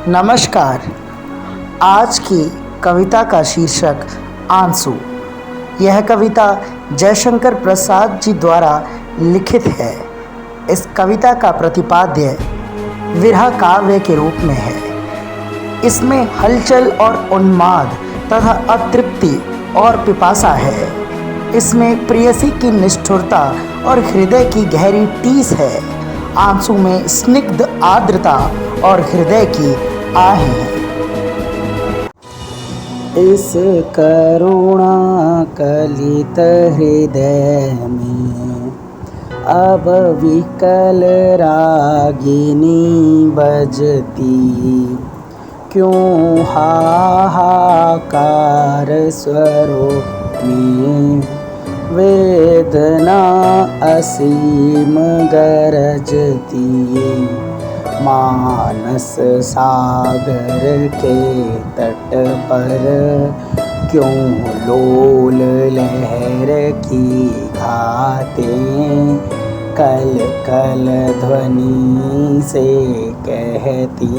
नमस्कार। आज की कविता का शीर्षक आंसू। यह कविता जयशंकर प्रसाद जी द्वारा लिखित है। इस कविता का प्रतिपाद्य विरह काव्य के रूप में है। इसमें हलचल और उन्माद तथा अतृप्ति और पिपासा है। इसमें प्रेयसी की निष्ठुरता और हृदय की गहरी टीस है। आंसू में स्निग्ध आर्द्रता और हृदय की आहें हैं। इस करुणा कलित हृदय में अब विकल रागिनी बजती, क्यों हाहाकार स्वरों में वेदना असीम गरजती। मानस सागर के तट पर क्यों लोल लहर की घातें कल कल ध्वनि से कहती,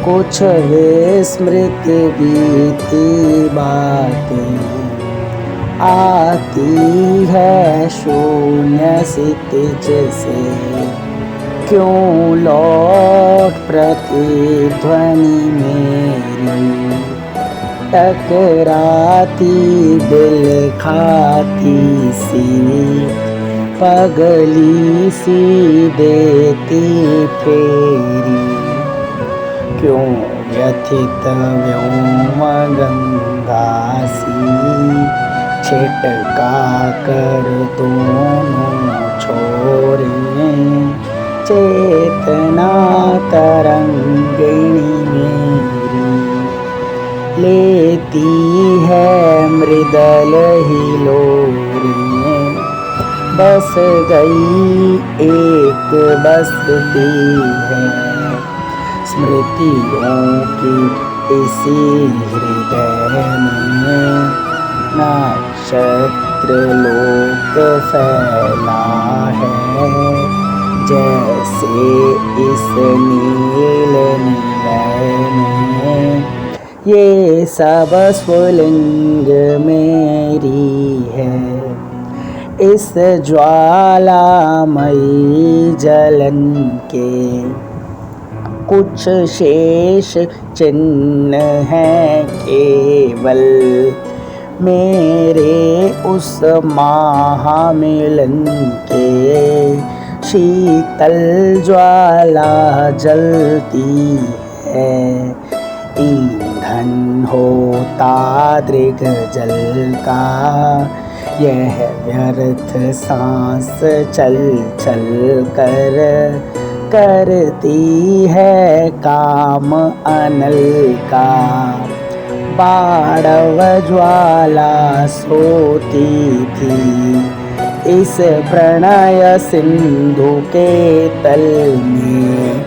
कुछ विस्मृत बीती बातें। आती है शून्य क्षितिज से क्यों लौट प्रतिध्वनि मेरी, टकराती दिल खाती सी पगली सी देती फेरी। क्यों व्यथित व्योम गंगा सी छिटका कर दोनों छोरे, चेतना तरंगिणी मेरी लेती है मृदल हिलोरें। बस गई एक बसती है स्मृतियों की इसी हृदय में। नक्षत्र लोक फैला है जैसे इस नील निलय में। ये सब स्फुलिंग मेरी है, इस ज्वालामयी जलन के कुछ शेष चिन्ह हैं केवल। मेरे उस महामिलन के शीतल ज्वाला जलती है। ईंधन होता दृग जल का यह व्यर्थ सांस चल चल कर करती है काम अनल का। बाड़व ज्वाला सोती थी इस प्रणय सिंधु के तल में।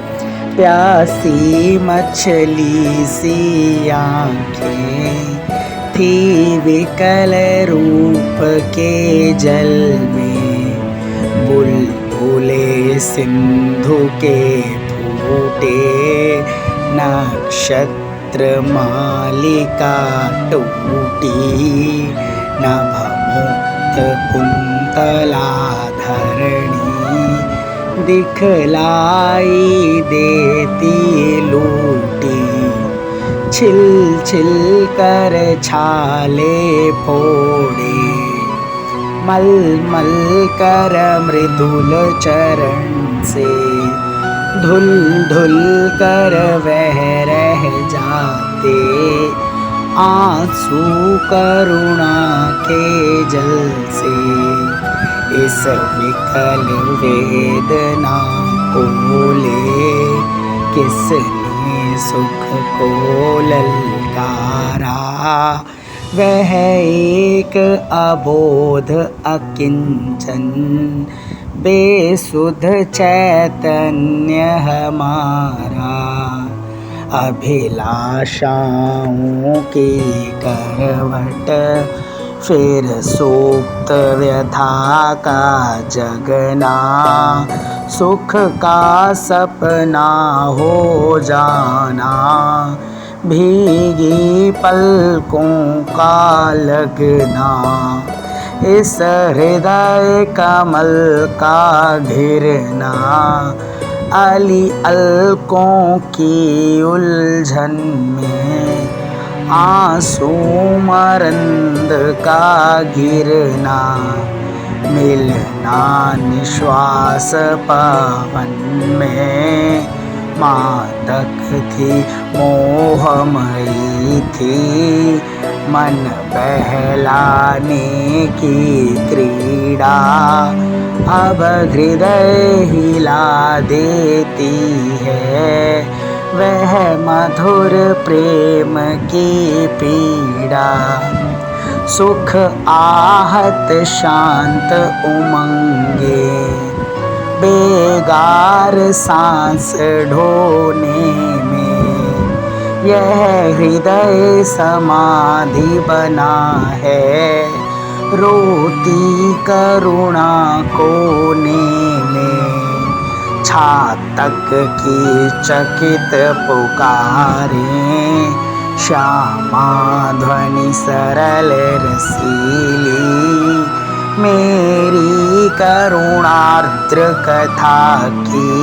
प्यासी मछली सी आँखें थी विकल रूप के जल में। बुलबुले सिंधु के फूटे नक्षत्र मालिका टूटी। नभमुक्त कुंतला धरणी दिखलाई देती लूटी। छिल छिल कर छाले फोड़े मल मल कर मृदुल चरण से धुल धुल कर वह रह जाते। आंसू करुणा के जल से इस विकल वेदना को ले किसने सुख को ललकारा। वह एक अबोध अकिंचन बेसुध चैतन्य हमारा। अभिलाषाओं की करवट फिर सुप्त व्यथा का जगना, सुख का सपना हो जाना, भीगी पलकों का लगना, इस हृदय कमल का घिरना, अली अलकों की उलझन में आंसू मरंद का गिरना, मिलना निश्वास पवन में, मादक थी मोहमयी थी, मन बहलाने की क्रीड़ा, अब हृदय हिला देती है वह मधुर प्रेम की पीड़ा। सुख आहत शांत उमंगे, बेगार सांस ढोने में, यह हृदय समाधि बना है, रोती करुणा कोने में, छातक की चकित पुकारें, श्यामा ध्वनि सरल रसीली, मेरी करुणार्द्र कथा की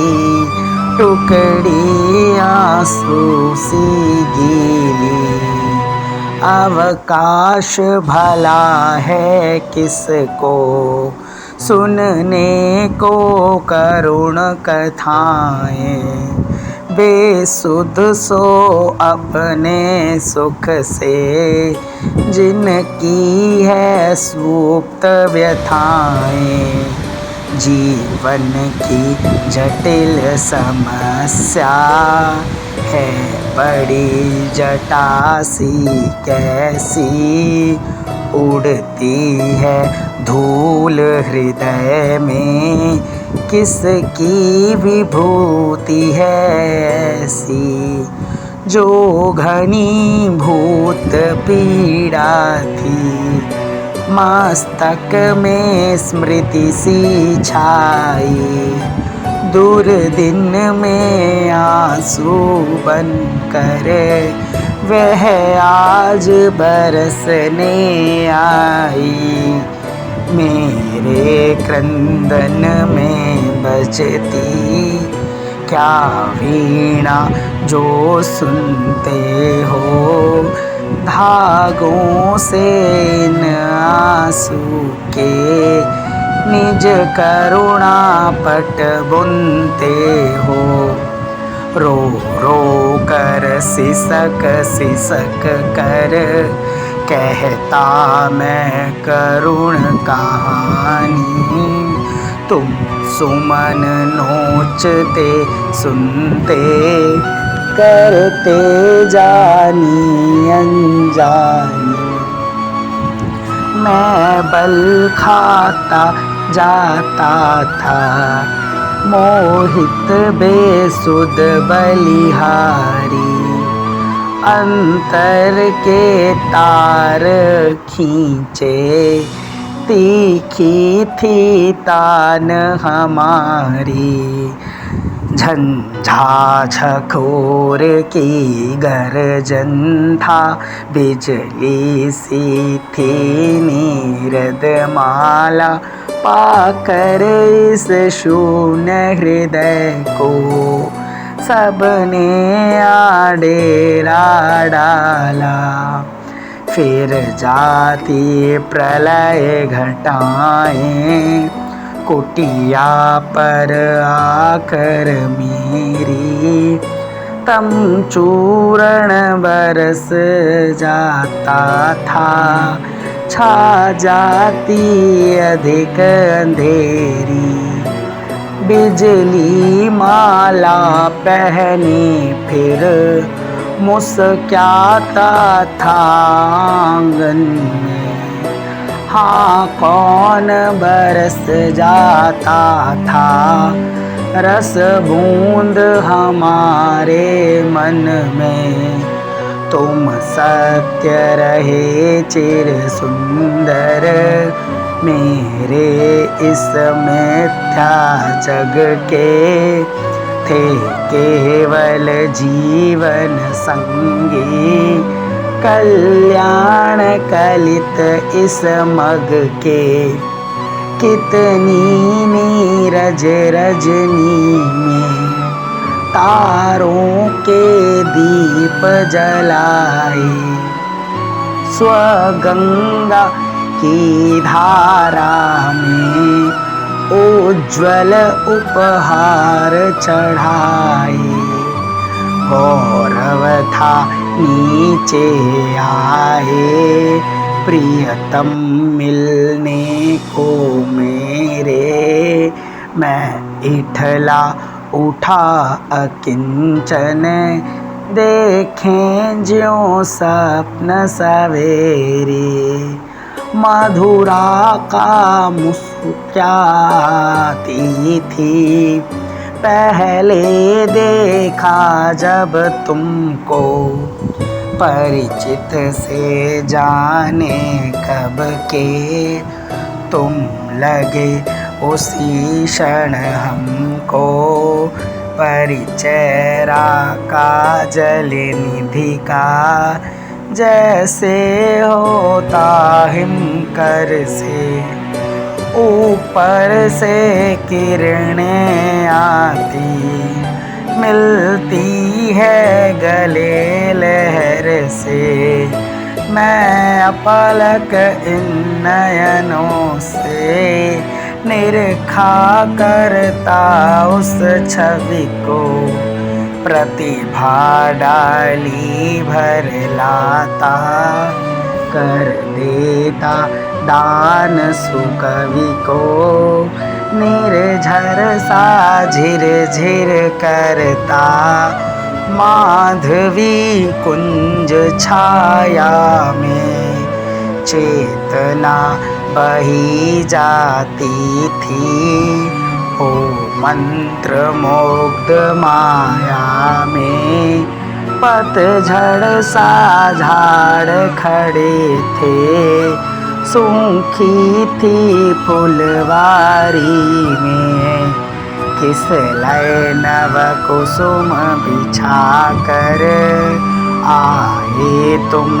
टुकड़ी आंसू सी गीली, अवकाश भला है किसको सुनने को करुण कथाएं, बेसुध सो अपने सुख से जिनकी है सुप्त व्यथाएं, जीवन की जटिल समस्या है बड़ी जटा सी कैसी, उड़ती है धूल हृदय में, किसकी विभूति है ऐसी, जो घनी भूत पीड़ा थी, मस्तक में स्मृति सी छाई, दुर्दिन में आंसू बन कर वह आज बरसने आई, मेरे क्रंदन में बजती क्या वीणा जो सुनते हो, धागों से इन आंसू के निज करुणा पट बुनते हो, रो रो कर सिसक सिसक कर कहता मैं करुण कहानी, तुम सुमन नोचते सुनते करते जानी अनजानी, मैं बल खाता जाता था मोहित बेसुध बलिहारी, अंतर के तार खींचे तीखी थी तान हमारी, झंझा झकोर की गर्जन था बिजली सी थी नीरद माला, पाकर इस शून्य हृदय को सबने आडेरा डाला, फिर जाती प्रलय घटाएं कुटिया पर आकर मेरी, तम चूरण बरस जाता था, छा जाती अधिक अंधेरी, बिजली माला पहने फिर मुस्क्याता था आंगन में, हाँ कौन बरस जाता था रस बूंद हमारे मन में, तुम सत्य रहे चिर सुंदर, मेरे इस मिथ्या जग के थे केवल जीवन संगी। कल्याण कलित इस मग के, कितनी नीरज रजनी में तारों के दीप जलाए। स्वगंगा की धारा में उज्ज्वल उपहार चढ़ाए। गौरव था नीचे आए प्रियतम मिलने को मेरे। मैं इठला उठा अकिंचन, देखें ज्यों स्वप्न सवेरे। मधुरा का मुस्कुराती थी पहले देखा जब तुमको। परिचित से जाने कब के तुम लगे उसी क्षण हमको। परिचय का जल निधि का जैसे होता हिमकर से। ऊपर से किरणें आती मिलती है गले लहर से। मैं अपलक इन नयनों से निरखा करता उस छवि को। प्रतिभा डाली भर लाता, कर देता दान सुकवि को। निर्झर सा झिर झिर करता माधवी कुंज छाया में। चेतना बही जाती थी ओ मंत्र मुग्ध माया में। पतझड़ सा झाड़ खड़े थे, सूखी थी फुलवारी में। खिसलए नव कुसुम बिछा कर आए तुम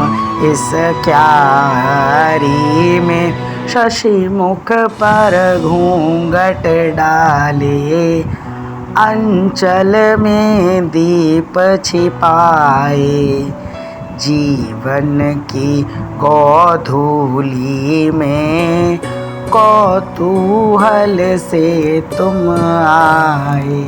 इस क्यारी में। शशि मुख पर घूंघट डाले, अंचल में दीप छिपाए। जीवन की गोधूली में कौतूहल से तुम आए।